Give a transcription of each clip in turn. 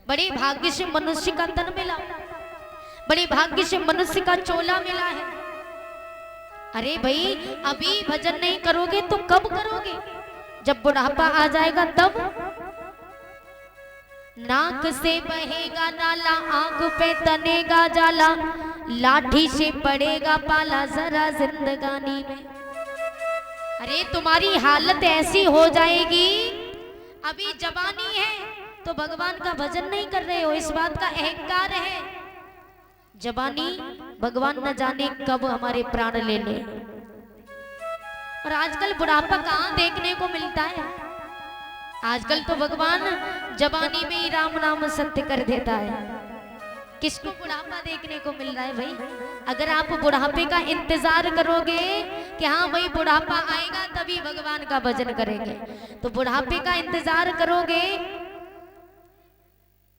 बड़े भाग्य से मनुष्य का तन मिला, बड़े भाग्य से मनुष्य का चोला मिला है। अरे भाई अभी भजन नहीं करोगे तो कब करोगे? जब बुढ़ापा आ जाएगा तब। नाक से बहेगा नाला, आंख पे तनेगा जाला, लाठी से पड़ेगा पाला जरा जिंदगानी में। अरे तुम्हारी हालत ऐसी हो जाएगी, अभी जवानी है तो भगवान का भजन नहीं कर रहे हो, इस बात का अहंकार है। जवानी भगवान न जाने कब हमारे प्राण ले ले। और आजकल बुढ़ापा कहाँ देखने को मिलता है? आजकल तो भगवान जवानी में ही राम नाम सत्य कर देता है। किसको बुढ़ापा देखने को मिल रहा है भाई? अगर आप बुढ़ापे का इंतजार करोगे कि हाँ भाई बुढ़ापा आएगा तभी भगवान का भजन करेंगे, तो बुढ़ापे का इंतजार करोगे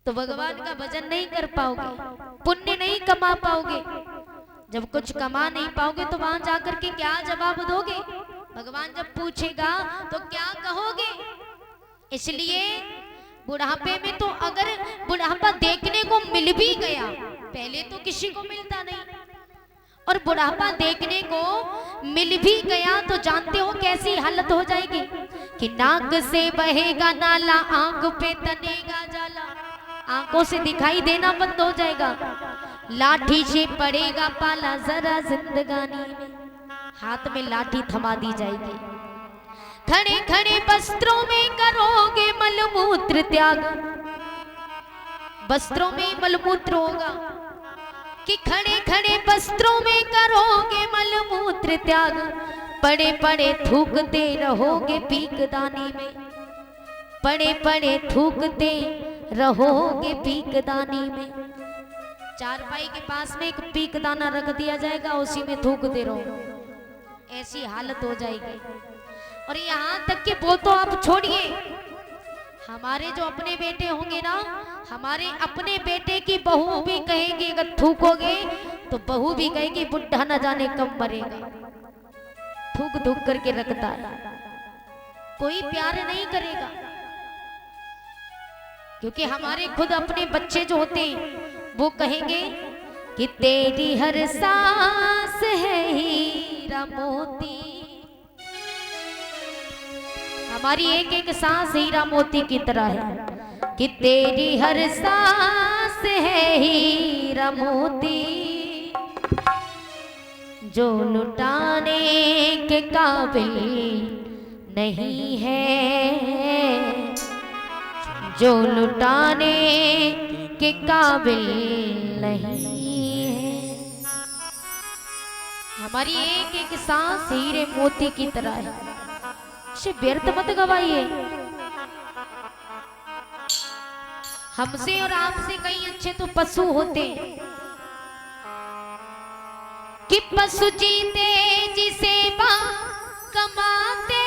तो भगवान का भजन नहीं कर पाओगे, पुण्य नहीं कमा पाओगे। जब कुछ कमा नहीं पाओगे तो वहां जाकर के क्या जवाब दोगे? भगवान जब पूछेगा तो क्या कहोगे? इसलिए बुढ़ापे में तो अगर बुढ़ापा देखने को मिल भी गया, पहले तो किसी को मिलता नहीं, और बुढ़ापा देखने को मिल भी गया तो जानते हो कैसी हालत हो जाएगी कि नाक से बहेगा नाला, आंख पे तनेगा जाला, आंखों से दिखाई देना बंद हो जाएगा, लाठी से पड़ेगा पाला जरा जिंदगानी में, हाथ में लाठी थमा दी जाएगी। खड़े खड़े वस्त्रों में करोगे मलमूत्र त्याग, वस्त्रों में मलमूत्र होगा कि खड़े खड़े वस्त्रों में करोगे मलमूत्र त्याग, पड़े पड़े थूकते रहोगे पीकदानी में, पड़े पड़े थूकते रहोगे पीकदानी में। चारपाई के पास में एक पीकदाना रख दिया जाएगा, उसी में थूकते रहो, ऐसी हालत हो जाएगी। और यहाँ तक कि वो तो आप छोड़िए, हमारे जो अपने बेटे होंगे ना, हमारे अपने बेटे की बहू भी कहेगी अगर थूकोगे तो बहू भी कहेगी बुढ़ा न जाने कब मरेगा, थूक थूक करके रखता है, कोई प्यार नहीं करेगा। क्योंकि हमारे खुद अपने बच्चे जो होते हैं वो कहेंगे कि तेरी हर सांस है हीरा मोती, हमारी एक एक सांस हीरा मोती की तरह है कि तेरी हर सांस है हीरा मोती, जो लुटाने के काबिल नहीं है, जो लुटाने के काबिल नहीं है। हमारी एक एक सांस हीरे मोती की तरह है, इसे व्यर्थ मत गवाइए। हमसे और आपसे कई अच्छे तो पशु होते हैं कि पशु जीते जी सेवा कमाते,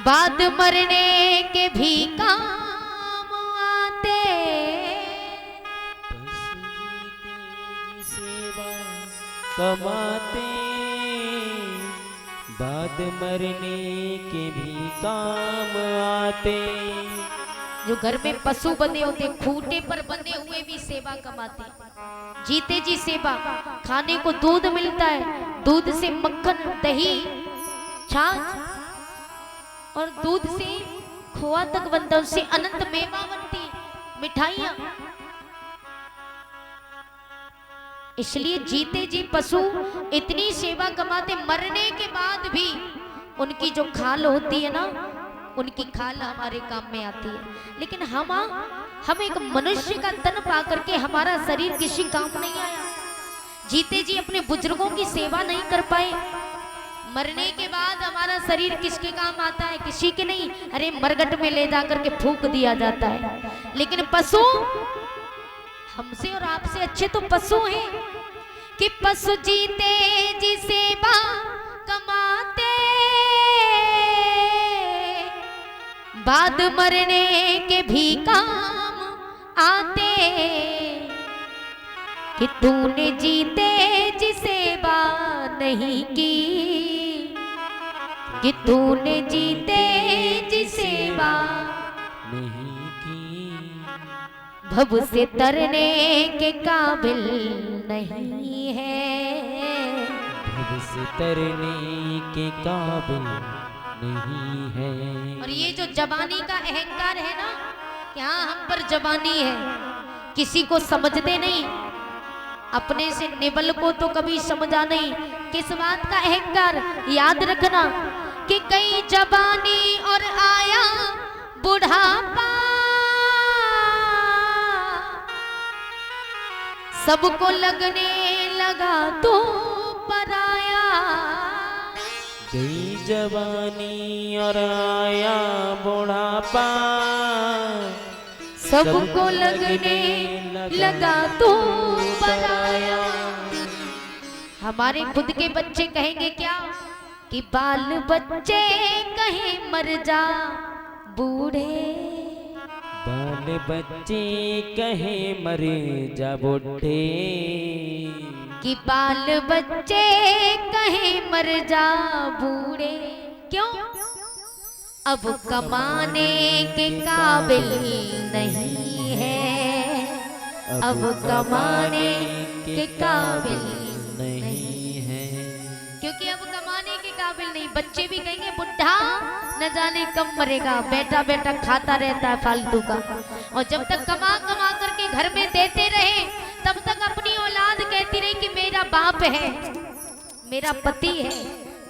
बाद मरने के भी काम आते, कमाते बाद मरने के भी काम आते। जो घर में पशु बंधे होते, खूंटे पर बंधे हुए भी सेवा कमाते, जीते जी सेवा। खाने को दूध मिलता है, दूध से मक्खन, दही, छाछ और दूध से खोआ तक बनता है, उससे अनंत मेवा बनती, मिठाइयां। इसलिए जीते जी पशु इतनी सेवा कमाते, मरने के बाद भी उनकी जो खाल होती है ना, उनकी खाल हमारे काम में आती है। लेकिन हम एक मनुष्य का तन पा करके हमारा शरीर किसी काम नहीं आया, जीते जी अपने बुजुर्गों की सेवा नहीं कर पाए, मरने के बाद हमारा शरीर किसके काम आता है? किसी के नहीं। अरे मरघट में ले जाकर के फूंक दिया जाता है। लेकिन पशु, हमसे और आपसे अच्छे तो पशु हैं कि पशु जीते जी सेवा कमाते, बाद मरने के भी काम आते, कि तूने जीते जी सेवा नहीं की, कि तूने जीते नहीं की। भव से तरने के काबिल नहीं है, भव से तरने के काबिल नहीं है। और ये जो जवानी का अहंकार है ना, कि हाँ हम पर जवानी है, किसी को समझते नहीं, अपने से निबल को तो कभी समझा नहीं। किस बात का अहंकार? याद रखना कि कई जवानी और आया बुढ़ापा, सबको लगने लगा तो पराया। गई जवानी और आया बुढ़ापा, सबको लगने लगा तो पराया। हमारे खुद के बच्चे कहेंगे क्या? कि बाल बच्चे कहीं मर जा बूढ़े, बाल बच्चे कहे मर जा बूढ़े। कि बाल बच्चे कहीं मर जा बूढ़े। क्यों? अब कमाने के काबिल नहीं है, अब कमाने के काबिल नहीं है। क्योंकि अब कमाने के काबिल नहीं। बच्चे भी कहेंगे बुढ़ा न जाने कब मरेगा, बेटा बेटा खाता रहता है फालतू का। और जब तक कमा कमा करके घर में देते रहे, तब तक अपनी औलाद कहती रही कि मेरा बाप है, मेरा पति है।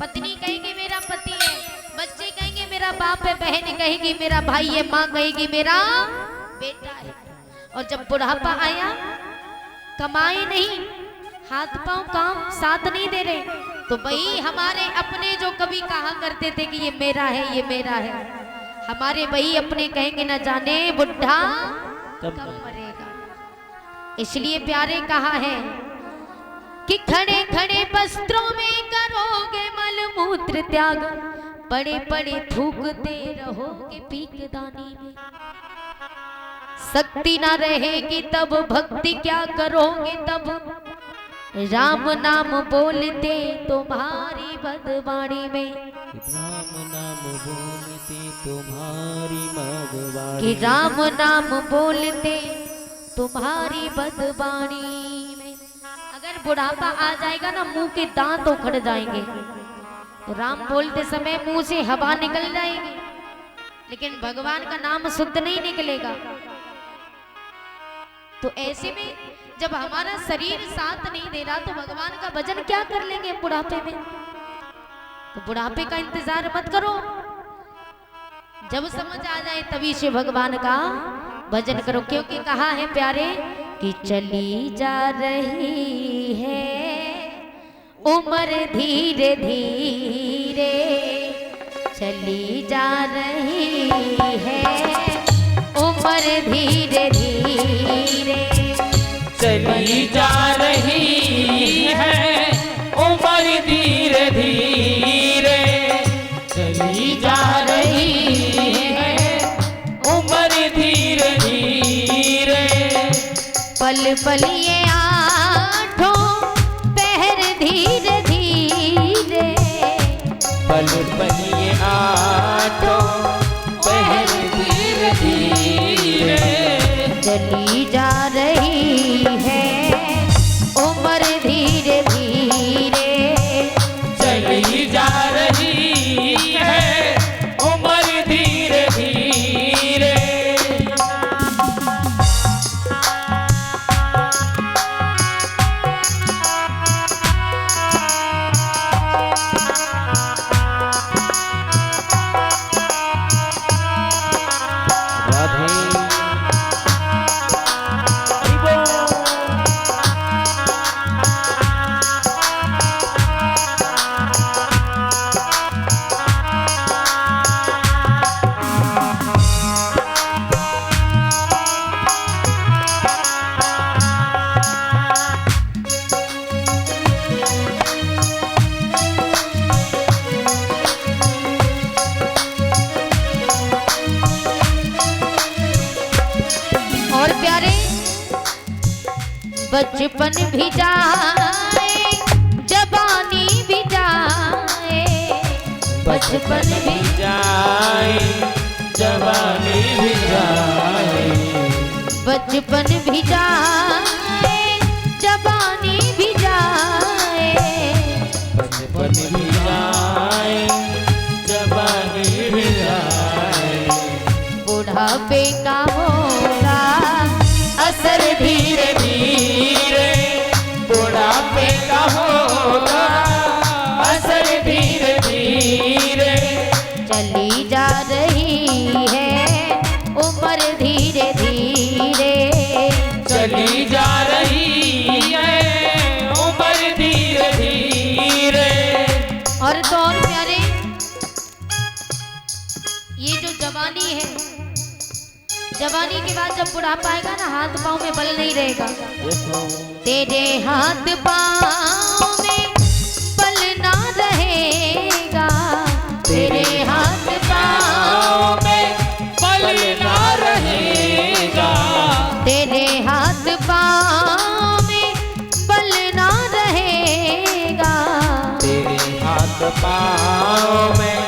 पत्नी कहेगी मेरा पति है, बच्चे कहेंगे मेरा बाप है, बहन कहेगी मेरा भाई है, माँ कहेगी मेरा बेटा है। और जब बुढ़ापा आया, कमाए नहीं, हाथ पांव काम साथ नहीं दे रहे, तो वही हमारे अपने जो कभी कहा करते थे कि ये मेरा है, ये मेरा है, हमारे वही अपने कहेंगे न जाने बुढ़ा कब मरेगा। इसलिए प्यारे कहा है कि खड़े खड़े वस्त्रों में करोगे मलमूत्र त्याग, पड़े पड़े थूकते रहोगे पीकदानी में। शक्ति ना रहेगी तब भक्ति क्या करोगे तब, राम नाम बोलते तुम्हारी बदवाणी में। राम नाम बोलते तुम्हारी मदवाणी, कि राम नाम बोलते तुम्हारी बदवाणी में। अगर बुढ़ापा आ जाएगा ना, मुंह के दांत उखड़ जाएंगे, तो राम बोलते समय मुंह से हवा निकल जाएगी, लेकिन भगवान का नाम शुद्ध नहीं निकलेगा। तो ऐसे में जब हमारा शरीर साथ नहीं दे रहा, तो भगवान का भजन क्या कर लेंगे बुढ़ापे में? तो बुढ़ापे का इंतजार मत करो, जब समझ आ जाए तभी से भगवान का भजन करो। क्योंकि कहा है प्यारे कि चली जा रही है उम्र धीरे धीरे, चली जा रही है उम्र धीरे धीरे, चली जा रही है उम्र धीरे धीरे, चली जा रही है उम्र धीरे धीरे। पल पल ये आठों पहर धीरे धीरे, पल पल ये आठों पहर धीरे धीरे, चली जा रही है उम्र धीरे धीरे, चली जा रही है उम्र धीरे धीरे। बचपन भी जाए जवानी भी जाए, बचपन भी जाए जवानी भी जाए, बचपन भी जाए जवानी भी जाए, बचपन भी जाए जवानी भी जाए, बुढ़ापे का होगा असर धीरे धीरे बुढ़ापे का होगा असर धीरे धीरे, चली जा रही है उम्र धीरे धीरे, चली जा रही है उम्र धीरे धीरे। और तो और प्यारे, ये जो जवानी है, जवानी के बाद जब बुढ़ापा आएगा ना, हाथ पाँव में बल नहीं रहेगा। तेरे हाथ पाँव में बल ना रहेगा, तेरे हाथ पाँव में बल ना रहेगा, तेरे हाथ पाँव में बल ना रहेगा, तेरे हाथ पाँव में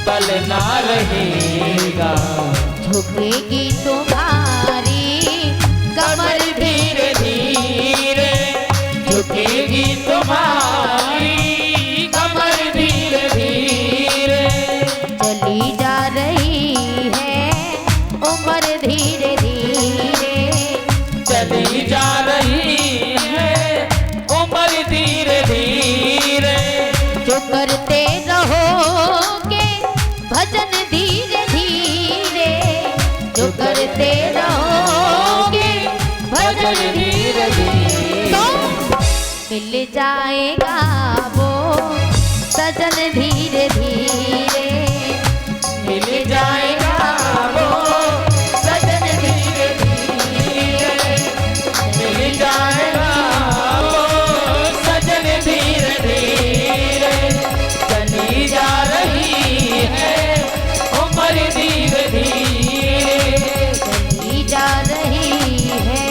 बल ना रहेगा, झुकेगी तुम्हारी कमर धीरे धीरे, झुकेगी तुम्हारी कमर धीरे धीरे, चली जा रही है उम्र धीरे धीरे, चली जा रही है उम्र धीरे धीरे, जो करते रहोगे भजन धीरे धीरे, जो करते रहोगे भजन धीरे धीरे, तो मिल जाएगा वो सजन धीरे धीरे, मिल जाएगा वो सजन धीरे धीरे, मिल जाएगा वो सजन धीरे धीरे, चली जा रही है उम्र धीरे धीरे, चली जा रही है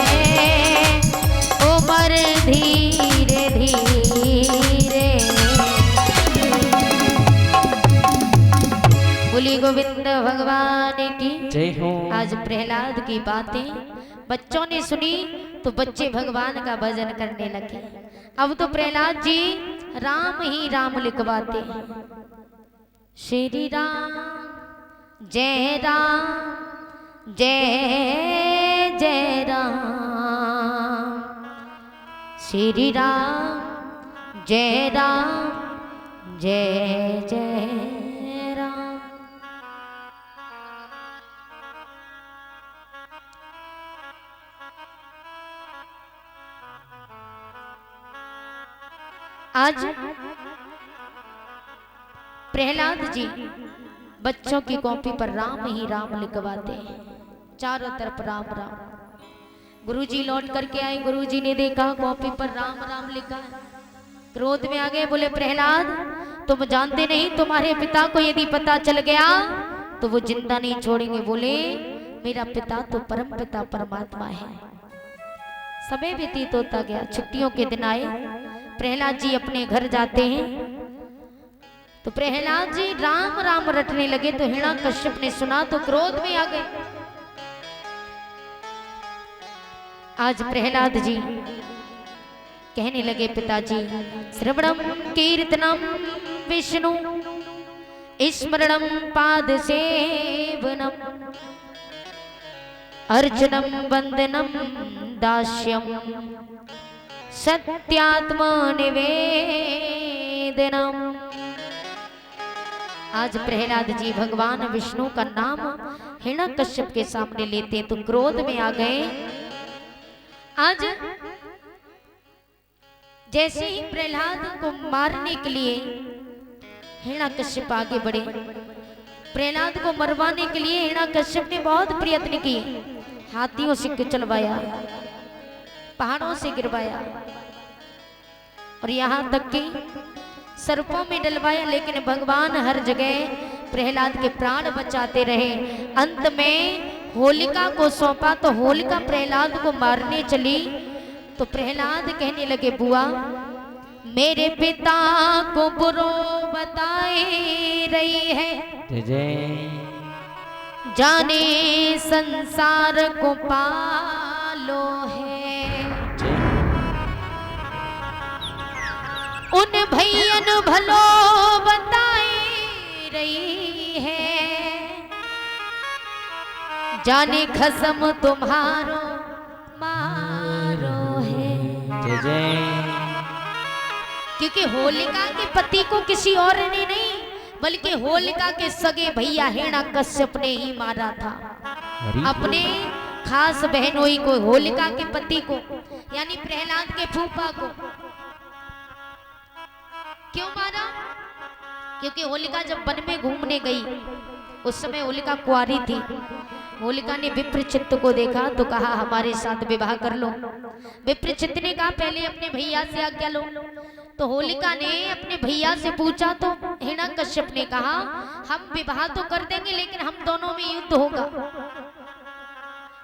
उम्र धीरे धीरे। बोली गोविंद भगवान की जय हो। आज प्रहलाद की बातें बच्चों ने सुनी तो बच्चे भगवान का भजन करने लगे। अब तो प्रहलाद जी राम ही राम लिखवाते हैं। श्री राम जय राम जय जय राम, श्री राम जय राम जय जय राम। आज प्रहलाद जी बच्चों की कॉपी पर राम ही राम लिखवाते हैं, चारों तरफ राम राम। गुरुजी लौट करके आए, गुरुजी ने देखा कॉपी पर राम राम लिखा, क्रोध में आ गए, बोले प्रहलाद तुम जानते नहीं, तुम्हारे पिता को यदि पता चल गया तो वो जिंदा नहीं छोड़ेंगे। बोले मेरा पिता तो परम पिता परमात्मा है। समय व्यतीत होता गया, छुट्टियों के दिन आए, प्रहलाद जी अपने घर जाते हैं तो प्रहलाद जी राम राम रटने लगे तो हिरण्यकश्यप ने सुना तो क्रोध में आ गए। आज प्रहलाद जी कहने लगे पिताजी, श्रवणम कीर्तनम विष्णु स्मरणम पाद सेवनम अर्चनम वंदनम दास्यम सत्यात्म निवेदनम। आज प्रहलाद जी भगवान विष्णु का नाम हिरण्यकश्यप के सामने लेते तो क्रोध में आ गए। आज जैसे ही प्रहलाद को मारने के लिए हिरण्यकश्यप आगे बढ़े, प्रहलाद को मरवाने के लिए हिरण्यकश्यप ने बहुत प्रयत्न किए, हाथियों से कुचलवाया, पहाड़ों से गिरवाया और यहाँ तक कि सर्पों में डलवाया, लेकिन भगवान हर जगह प्रहलाद के प्राण बचाते रहे। अंत में होलिका को सौंपा तो होलिका प्रहलाद को मारने चली तो प्रहलाद कहने लगे, बुआ मेरे पिता को बुरो बताए रही है, जाने संसार को पालो है, उन भैयन भलो बताई रही है, जाने खसम तुम्हारो मारो है। जय जय। क्योंकि होलिका के पति को किसी और ने नहीं बल्कि होलिका के सगे भैया हिरण्याकश्यप ने ही मारा था। अपने खास बहनोई को, होलिका के पति को, यानी प्रहलाद के फूफा को। क्यों मारा? क्योंकि होलिका जब वन में घूमने गई उस समय होलिका कुंवारी थी। होलिका ने विप्रचित्त को देखा तो कहा हमारे साथ विवाह कर लो। विप्रचित्त ने कहा पहले अपने भैया से आज्ञा लो। तो होलिका ने अपने भैया से पूछा तो हिरण्याकश्यप ने कहा हम विवाह तो कर देंगे लेकिन हम दोनों में युद्ध होगा,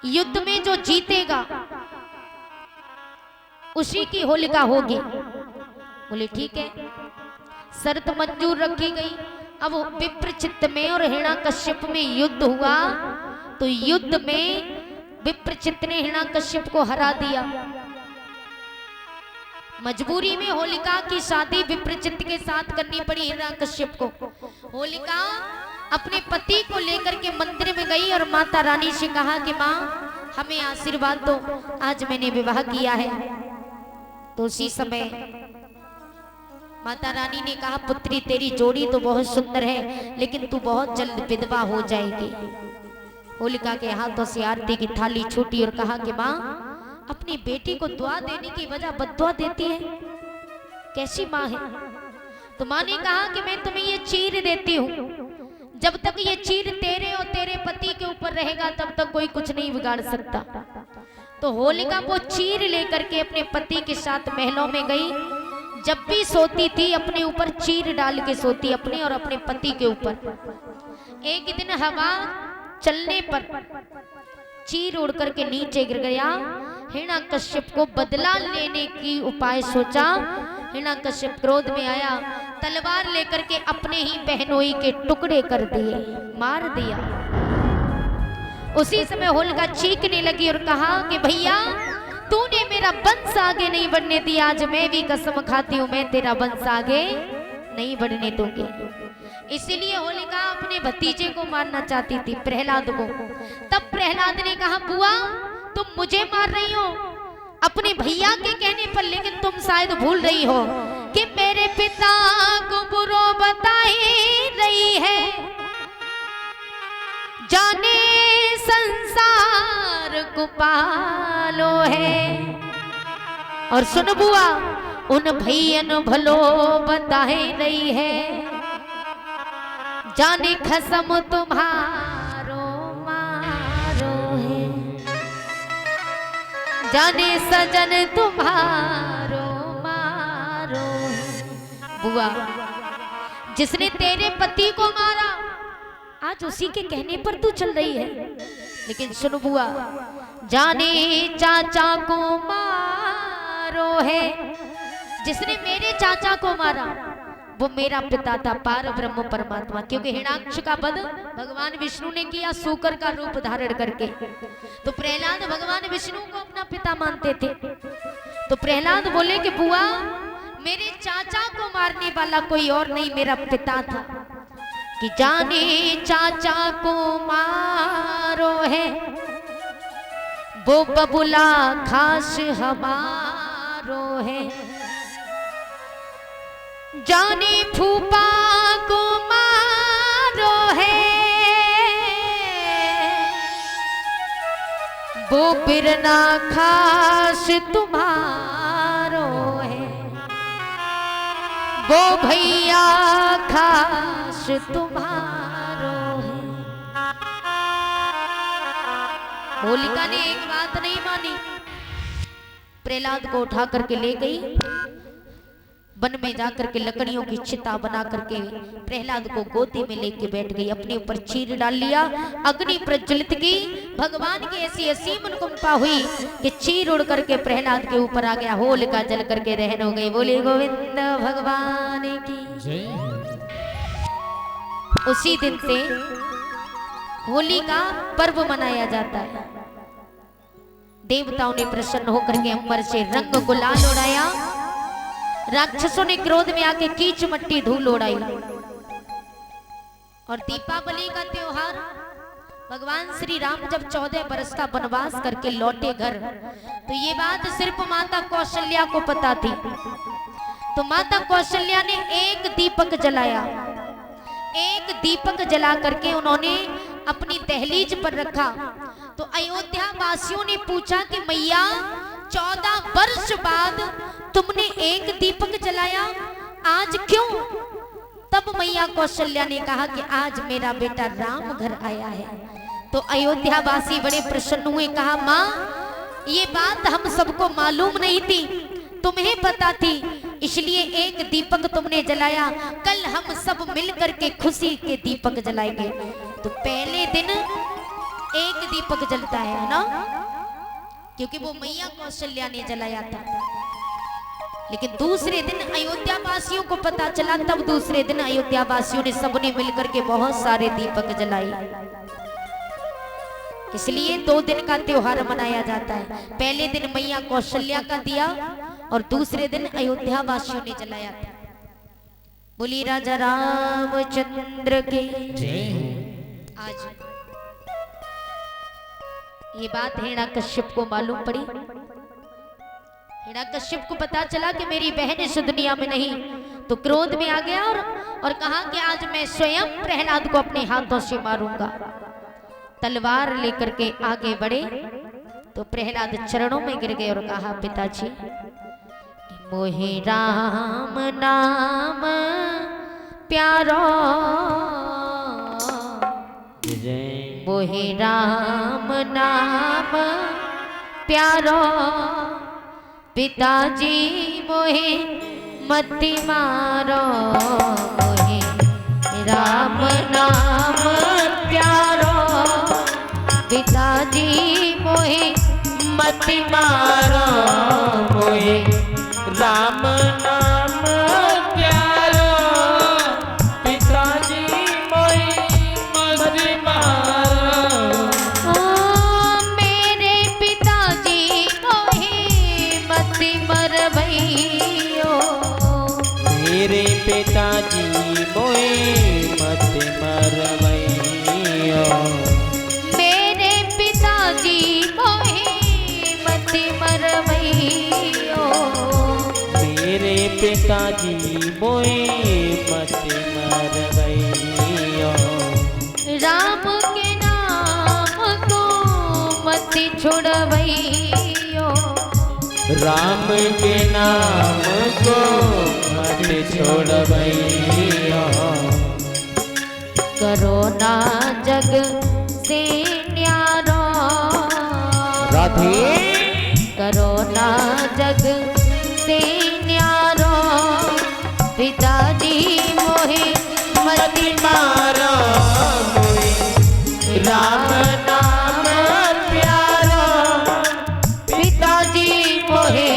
युद्ध में जो जीतेगा उसी की होलिका होगी। बोले ठीक है, शर्त मंजूर रखी गई। अब विप्रचित्त में और हिरण्याकश्यप में युद्ध हुआ तो युद्ध में विप्रचित्त ने हिरण्याकश्यप को हरा दिया। मजबूरी में होलिका की शादी विप्रचित्त के साथ करनी पड़ी हिरण्याकश्यप को। होलिका अपने पति को लेकर के मंदिर में गई और माता रानी से कहा कि माँ हमें आशीर्वाद दो, आज मैंने विवाह किया है। तो उसी समय माता रानी ने कहा पुत्री तेरी जोड़ी तो बहुत सुंदर है लेकिन तू बहुत जल्द विधवा हो जाएगी। होलिका के हाथों से आरती की थाली छूटी और कहा कि माँ अपनी बेटी को दुआ देने की वजह बद्दुआ देती है, कैसी माँ है? तो माँ ने कहा कि मैं तुम्हें ये चीर देती हूँ, जब तक ये चीर तेरे और तेरे पति के ऊपर रहेगा तब तक कोई कुछ नहीं बिगाड़ सकता। तो होलिका वो चीर लेकर के अपने पति के साथ महलों में गई। जब भी सोती थी अपने ऊपर चीर डाल के सोती, अपने और अपने पति के ऊपर। एक दिन हवा चलने पर चीर उड़ करके नीचे गिर गया। हिरण्याकश्यप को बदला लेने की उपाय सोचा। हिरण्याकश्यप क्रोध में आया, तलवार लेकर के अपने ही बहनोई के टुकड़े कर दिए, मार दिया। उसी समय होलिका चीखने लगी और कहा कि भैया तूने मेरा वंश आगे नहीं बढ़ने दिया, आज मैं भी कसम खाती हूँ मैं तेरा वंश आगे नहीं बढ़ने दूंगी। इसीलिए होलिका अपने भतीजे को मारना चाहती थी, प्रहलाद को। तब प्रहलाद ने कहा बुआ तुम मुझे मार रही हो अपने भैया के कहने पर, लेकिन तुम शायद भूल रही हो कि मेरे पिता को बुरो बताई रही है, जाने संसार को पालो है। और सुन बुआ उन भैयन भलो बताई रही है, जाने खसम तुम्हारो मारो है, जाने सजन तुम्हारो मारो है। बुआ जिसने तेरे पति को मारा आज उसी के कहने पर तू चल रही है। लेकिन सुन बुआ जाने चाचा को मारो है, जिसने मेरे चाचा को मारा वो मेरा पिता था पार ब्रह्म परमात्मा। क्योंकि हिरण्याक्ष का वध भगवान विष्णु ने किया सूकर का रूप धारण करके। तो प्रहलाद भगवान विष्णु को अपना पिता मानते थे। तो प्रहलाद बोले कि बुआ मेरे चाचा को मारने वाला कोई और नहीं मेरा पिता था, कि जाने चाचा को मारो है वो बबुला खास हमारो है, जाने फूफा को मारो है वो बिरना खास तुम्हारो है, वो भैया खास तुम्हारो है। होलिका ने एक बात नहीं मानी, प्रहलाद को उठा करके ले गई वन में जाकर के लकड़ियों की चिता बना करके प्रहलाद को गोदी में लेके बैठ गई, अपने ऊपर चीर डाल लिया, अग्नि प्रज्वलित की। भगवान की ऐसी असीम अनुकंपा हुई कि चीर उड़ करके प्रहलाद के ऊपर आ गया, होलिका जल करके रहन हो गई। बोले गोविंद भगवान की। उसी दिन से होली का पर्व मनाया जाता है। देवताओं ने प्रसन्न होकर के अंबर से रंग गुलाल उड़ाया, राक्षसों ने क्रोध में आके कीच मट्टी धूल उड़ाई। और दीपावली का त्योहार भगवान श्री राम जब 14 बरस का वनवास करके लौटे घर, तो ये बात सिर्फ माता कौशल्या को पता थी। तो माता कौशल्या ने एक दीपक जलाया, एक दीपक जला करके उन्होंने अपनी दहलीज पर रखा। तो अयोध्या वासियों ने पूछा कि मैया 14 वर्ष बाद तुमने एक दीपक जलाया, आज क्यों? तब मैया कौशल्या ने कहा कि आज मेरा बेटा राम घर आया है। तो अयोध्या वासी बड़े प्रसन्न हुए, कहा माँ ये बात हम सबको मालूम नहीं थी, तुम्हें पता थी, इसलिए एक दीपक तुमने जलाया। कल हम सब मिलकर के खुशी के दीपक जलाएंगे। तो पहले दिन एक दीपक जलता है ना, क्योंकि वो मैया कौशल्या ने जलाया था। लेकिन दूसरे दिन अयोध्या वासियों को पता चला, तब दूसरे दिन अयोध्या वासियों ने सबने मिलकर के बहुत सारे दीपक जलाए। इसलिए 2 दिन का त्योहार मनाया जाता है। पहले दिन मैया कौशल्या का दिया और दूसरे दिन अयोध्या वासियों ने जलाया था। बोली राजा रामचंद्र के आज ये बात हिरण्यकश्यप को मालूम पड़ी। हिरण्यकश्यप को पता चला कि मेरी बहन इस दुनिया में नहीं, तो क्रोध में आ गया और कहा कि आज मैं स्वयं प्रहलाद को अपने हाथों से मारूंगा। तलवार लेकर के आगे बढ़े तो प्रहलाद चरणों में गिर गए और कहा पिताजी मोहे राम नाम प्यारो, मोहे राम नाम प्यारो, पिताजी मोहे मत मारो, मोहे राम नाम प्यारो, पिताजी मोहे मत मारो, मोहे राम नाम प्यारो, पिताजी मोहे मत मारो। मेरे पिताजी मोहे मत मरवैयो, मेरे पिताजी मोहे मत मरवैयो, मेरे पिताजी मोहे मत मरवैयो, मेरे पिताजी मोहे मत मरवैयो, राम के नाम को मत छोड़वैयो, राम के नाम को मत छोड़वैयो, करो ना जग से न्यारो, राधे करो ना जग से न्यारो, पिताजी मोहे मत मारो, मोहे राम नाम प्यारो, पिताजी मोहे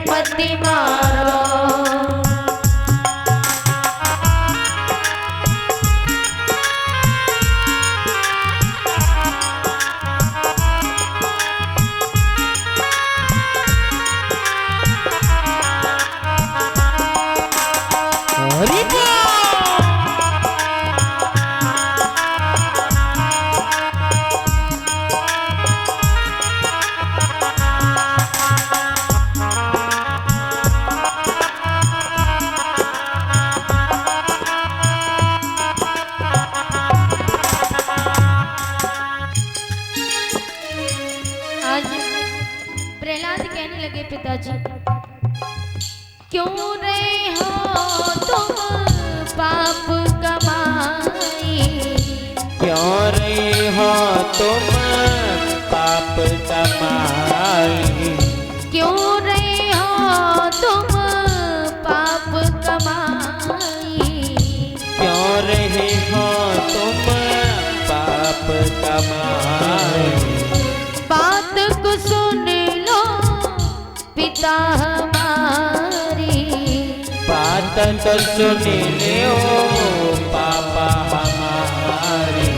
मत मारो। हरि बोल। आज प्रहलाद कहने लगे पिताजी क्यों रहे हो तुम पाप कमाई, क्यों रहे हो तुम पाप कमाई, क्यों रहे हो तुम पाप कमाई, क्यों रहे हो तुम पाप कमाई, बात को सुन लो पिता हमारी, बात तो सुन लो पापा हमारी,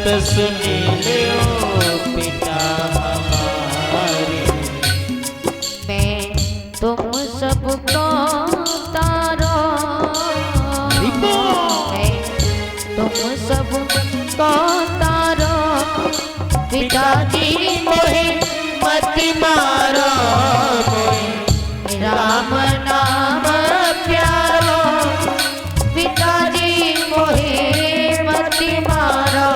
सत सुनी लो पिता हमारे। मैं तुम सबको तारो, मैं तुम सबको तारो, पिताजी मोहे मत मारो राम नाम प्यारो, पिताजी मोहे मत मारो।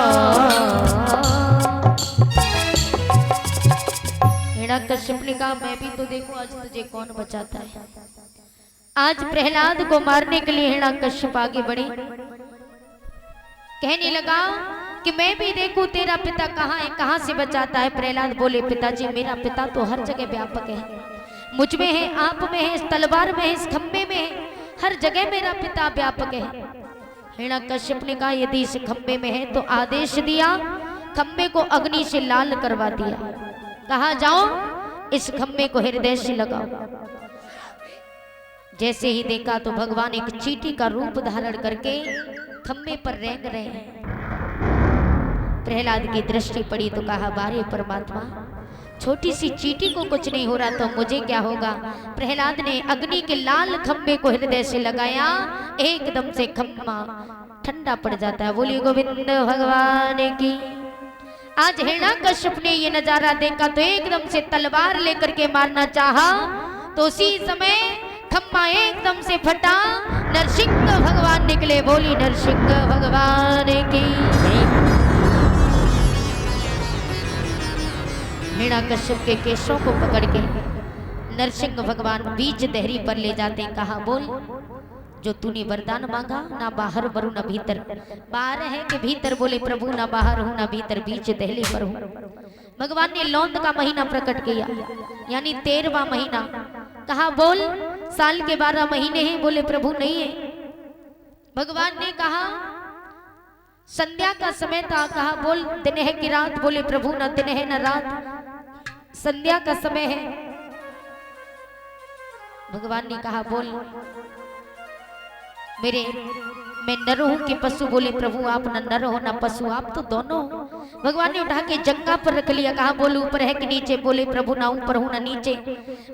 हिरण्यकश्यप ने कहा मैं भी तो देखो आज तुझे कौन बचाता है। आज प्रहलाद को मारने के लिए हिरण्यकश्यप आगे बढ़े, कहने लगा कि मैं भी देखूं तेरा पिता कहाँ है, कहाँ से बचाता है। प्रहलाद बोले पिताजी मेरा पिता तो हर जगह व्यापक है, मुझ में है, आप में है, इस तलवार में है, इस खंबे में है, हर जगह मेरा पिता व्यापक है। हिरण्यकश्यप ने कहा यदि इस खंबे में है तो आदेश दिया, खंबे को अग्नि से लाल करवा दिया, कहा जाओ इस खंबे को हृदय से लगाओ। जैसे ही देखा तो भगवान एक चींटी का रूप धारण करके खंबे पर रेंग रहे हैं। प्रहलाद की दृष्टि पड़ी तो कहा बारे परमात्मा, छोटी सी चींटी को कुछ नहीं हो रहा तो मुझे क्या होगा। प्रहलाद ने अग्नि के लाल खंबे को हृदय से लगाया, एकदम से खंबा ठंडा पड़ जाता है। बोलिए गोविंद भगवान की। आज हिरण्यकश्यप ने ये नजारा देखा तो एकदम से तलवार लेकर के मारना चाहा, तो उसी समय खम्मा एकदम से फटा, नरसिंह भगवान निकले। बोली नरसिंह भगवान की। हिरण्यकश्यप के केशों को पकड़ के नरसिंह भगवान बीच दहरी पर ले जाते, कहा बोल जो तूने वरदान मांगा, ना बाहर वरु ना भीतर। बाहर है कि भीतर? बोले प्रभु ना बाहर हूं ना भीतर, बीच दहली पर हूं। भगवान ने लौंद का महीना प्रकट किया, यानी 13वां महीना। कहा बोल साल के 12 महीने हैं? बोले प्रभु नहीं है। भगवान ने कहा संध्या का समय था, कहा बोल दिन है कि रात? बोले प्रभु ना दिन है ना रात, संध्या का समय है। भगवान ने कहा बोल मैं नर हूं कि पशु? बोले प्रभु आप न नर हो ना पशु, आप तो दोनों हो। भगवान ने उठा के जंगा पर रख लिया, कहा बोल ऊपर है कि नीचे? बोले प्रभु ना ऊपर हूं ना नीचे।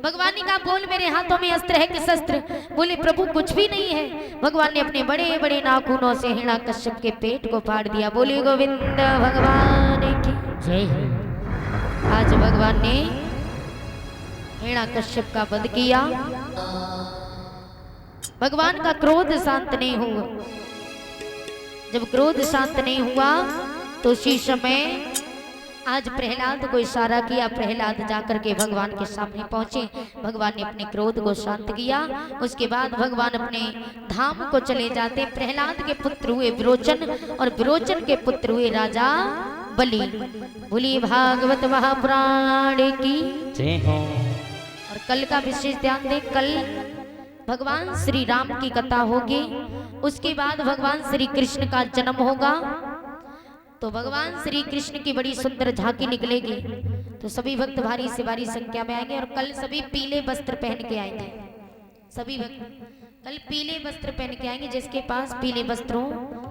भगवान ने कहा बोल मेरे हाथों में अस्त्र है कि शस्त्र? बोले प्रभु कुछ भी नहीं है। भगवान ने अपने बड़े बड़े नाखूनों से हिरण्यकश्यप के पेट को फाड़ दिया। बोले गोविंद भगवान की जय। आज भगवान ने हिरण्यकश्यप का वध किया। भगवान का क्रोध शांत नहीं हुआ। जब क्रोध शांत नहीं हुआ तो उसी समय आज प्रहलाद को इशारा किया। प्रहलाद जाकर के भगवान के सामने पहुंचे। भगवान ने अपने क्रोध को शांत किया। उसके बाद भगवान अपने धाम को चले जाते। प्रहलाद के पुत्र हुए विरोचन और विरोचन के पुत्र हुए राजा बलि। बोलिए भागवत महापुराण की जय हो। और कल का विशेष ध्यान दें, कल भगवान श्री राम की कथा होगी। उसके बाद भगवान श्री कृष्ण का जन्म होगा। तो भगवान श्री कृष्ण की बड़ी सुंदर झांकी निकलेगी। तो सभी भक्त भारी से भारी संख्या में आएंगे और कल सभी पीले वस्त्र पहन के आएंगे। सभी भक्त कल पीले वस्त्र पहन के आएंगे। जिसके पास पीले वस्त्र हो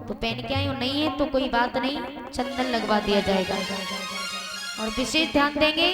तो पहन के आए, और नहीं है तो कोई बात नहीं, चंदन लगवा दिया जाएगा। और विशेष ध्यान देंगे